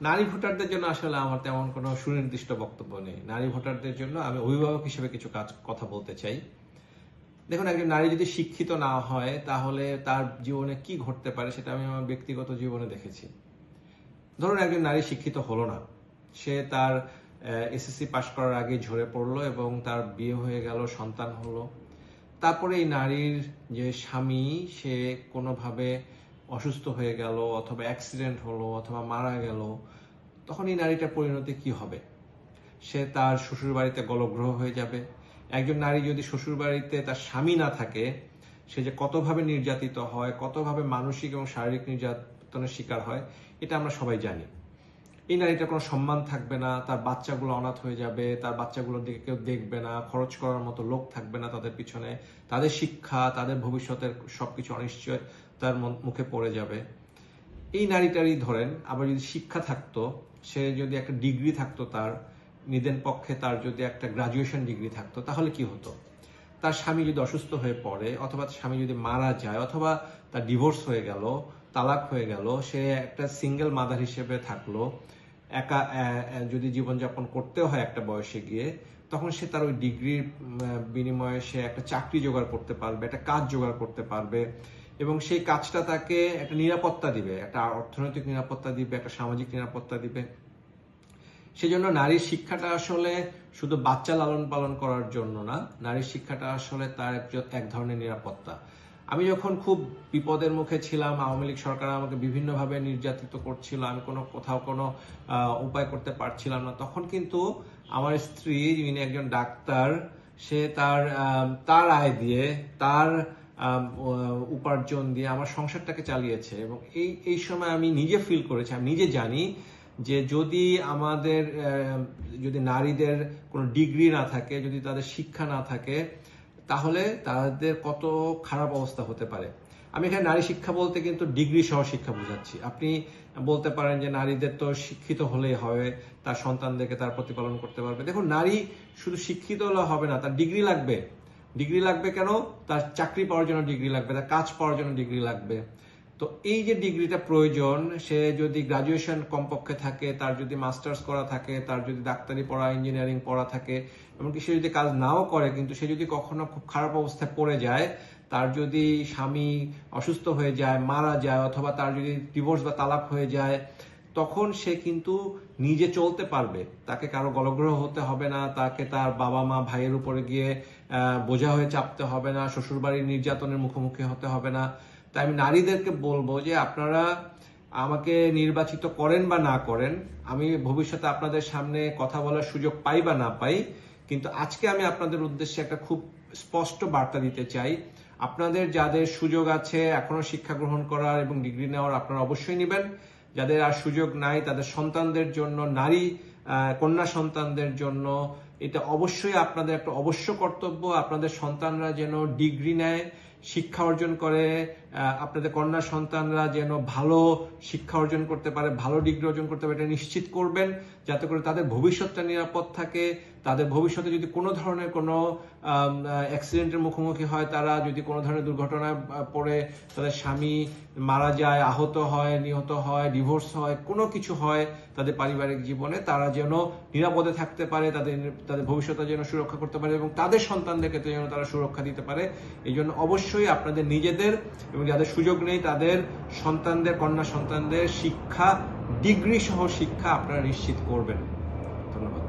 নারী ভোটারদের জন্য আসলে আমার তেমন কোনো সুনির্দিষ্ট বক্তব্য নেই। নারী ভোটারদের জন্য আমি অভিভাবক হিসেবে কিছু কথা বলতে চাই। দেখুন, একজন নারী যদি শিক্ষিত না হয় তাহলে তার জীবনে কি ঘটতে পারে সেটা আমি আমার ব্যক্তিগত জীবনে দেখেছি। ধরুন, একজন নারী শিক্ষিত হলো না, সে তার এসএসসি পাশ করার আগে ঝরে পড়লো এবং তার বিয়ে হয়ে গেল, সন্তান হলো। তারপরে এই নারীর যে স্বামী, সে কোনোভাবে অসুস্থ হয়ে গেল অথবা অ্যাক্সিডেন্ট হলো অথবা মারা গেল, তখন এই নারীটার পরিণতি কি হবে? সে তার শ্বশুর বাড়িতে গলগ্রহ হয়ে যাবে। একজন নারী যদি শ্বশুর বাড়িতে তার স্বামী না থাকে, সে যে কতভাবে নির্যাতিত হয়, কতভাবে মানসিক এবং শারীরিক নির্যাতনের শিকার হয়, এটা আমরা সবাই জানি। এই নারীটার কোনো সম্মান থাকবে না, তার বাচ্চাগুলো অনাথ হয়ে যাবে, তার বাচ্চাগুলোর দিকে কেউ দেখবে না, খরচ করার মতো লোক থাকবে না তাদের পিছনে, তাদের শিক্ষা, তাদের ভবিষ্যতের সবকিছু অনিশ্চয় তার মুখে পড়ে যাবে। এই নারীটারই ধরেন, আবার যদি শিক্ষা থাকতো, সে যদি একটা ডিগ্রি থাকতো, তার নিদেন পক্ষে তার যদি একটা গ্রাজুয়েশন ডিগ্রি থাকতো, তাহলে কি হতো? তার স্বামী যদি অসুস্থ হয়ে পড়ে অথবা স্বামী যদি মারা যায় অথবা তার ডিভোর্স হয়ে গেল, তালাক হয়ে গেল, সে একটা সিঙ্গেল মাদার হিসেবে থাকলো, একা যদি জীবনযাপন করতে হয় একটা বয়সে গিয়ে, তখন সে তার ওই ডিগ্রির বিনিময়ে সে একটা চাকরি জোগাড় করতে পারবে, একটা কাজ জোগাড় করতে পারবে এবং সেই কাজটা তাকে একটা নিরাপত্তা দিবে, একটা অর্থনৈতিক নিরাপত্তা দিবে, একটা সামাজিক নিরাপত্তা দিবে। সেজন্য নারীর শিক্ষাটা আসলে শুধু বাচ্চা লালন পালন করার জন্য না, নারীর শিক্ষাটা আসলে তার এক ধরনের নিরাপত্তা। আমি যখন খুব বিপদের মুখে ছিলাম, আওয়ামী লীগ সরকার আমাকে বিভিন্নভাবে নির্যাতিত করছিল, আমি কোথাও কোনো উপায় করতে পারছিলাম না, তখন কিন্তু আমার স্ত্রী, যিনি একজন ডাক্তার, সে তার আয় দিয়ে, তার উপার্জন দিয়ে আমার সংসারটাকে চালিয়েছে। এবং এই সময় আমি নিজে ফিল করেছি, আমি নিজে জানি যে যদি নারীদের কোনো ডিগ্রি না থাকে, যদি তাদের শিক্ষা না থাকে, তাহলে তাদের কত খারাপ অবস্থা হতে পারে। আমি এখানে নারী শিক্ষা বলতে কিন্তু ডিগ্রি সহ শিক্ষা বোঝাচ্ছি। আপনি বলতে পারেন যে নারীদের তো শিক্ষিত হলেই হবে, তার সন্তানদেরকে তার প্রতিপালন করতে পারবে। দেখুন, নারী শুধু শিক্ষিত হলে হবে না, তার ডিগ্রি লাগবে। ডিগ্রি লাগবে কেন? তার চাকরি পাওয়ার জন্য ডিগ্রি লাগবে, তার কাজ পাওয়ার জন্য ডিগ্রি লাগবে। তো এই যে ডিগ্রিটা প্রয়োজন, সে যদি গ্রাজুয়েশন কমপক্ষে থাকে, তার যদি মাস্টার্স করা থাকে, তার যদি ডাক্তারি পড়া, ইঞ্জিনিয়ারিং পড়া থাকে, এমনকি সে যদি কাজ নাও করে, কিন্তু সে যদি কখনো খুব খারাপ অবস্থায় পড়ে যায়, তার যদি স্বামী অসুস্থ হয়ে যায়, মারা যায়, অথবা তার যদি ডিভোর্স বা তালাক হয়ে যায়, তখন সে কিন্তু নিজে চলতে পারবে। তাকে কারো গলগ্রহ হতে হবে না, তাকে তার বাবা মা ভাইয়ের উপরে গিয়ে বোঝা হয়ে চাপতে হবে না, শ্বশুরবাড়ির নির্যাতনের মুখোমুখি হতে হবে না। তাই আমি নারীদেরকে বলবো যে আপনারা আমাকে নির্বাচিত করেন বা না করেন, আমি ভবিষ্যতে আপনাদের সামনে কথা বলার সুযোগ পাই বা না পাই, কিন্তু আজকে আমি আপনাদের উদ্দেশ্যে একটা খুব স্পষ্ট বার্তা দিতে চাই। আপনাদের যাদের সুযোগ আছে এখনো শিক্ষা গ্রহণ করার এবং ডিগ্রি নেওয়ার, আপনারা অবশ্যই নেবেন। যাদের আর সুযোগ নাই, তাদের সন্তানদের জন্য, নারী কন্যা সন্তানদের জন্য এটা অবশ্যই আপনাদের একটা অবশ্য কর্তব্য। আপনাদের সন্তানরা যেন ডিগ্রি নেয়, শিক্ষা অর্জন করে, আপনাদের কন্যা সন্তানরা যেন ভালো শিক্ষা অর্জন করতে পারে, ভালো ডিগ্রি অর্জন করতে পারে, এটা নিশ্চিত করবেন, যাতে করে তাদের ভবিষ্যৎটা নিরাপদ থাকে। তাদের ভবিষ্যতে যদি কোনো ধরনের কোনো অ্যাক্সিডেন্টের মুখোমুখি হয়, তারা যদি কোনো ধরনের দুর্ঘটনায় পড়ে তাদের স্বামী মারা যায়, আহত হয়, নিহত হয়, ডিভোর্স হয়, কোনো কিছু হয় তাদের পারিবারিক জীবনে, তারা যেন নিরাপদে থাকতে পারে, তাদের ভবিষ্যৎটা যেন সুরক্ষা করতে পারে এবং তাদের সন্তানদেরকে যেন তারা সুরক্ষা দিতে পারে। এই জন্য অবশ্যই আপনাদের নিজেদের এবং যাদের সুযোগ নেই তাদের সন্তানদের, কন্যা সন্তানদের শিক্ষা, ডিগ্রি সহ শিক্ষা আপনারা নিশ্চিত করবেন। ধন্যবাদ।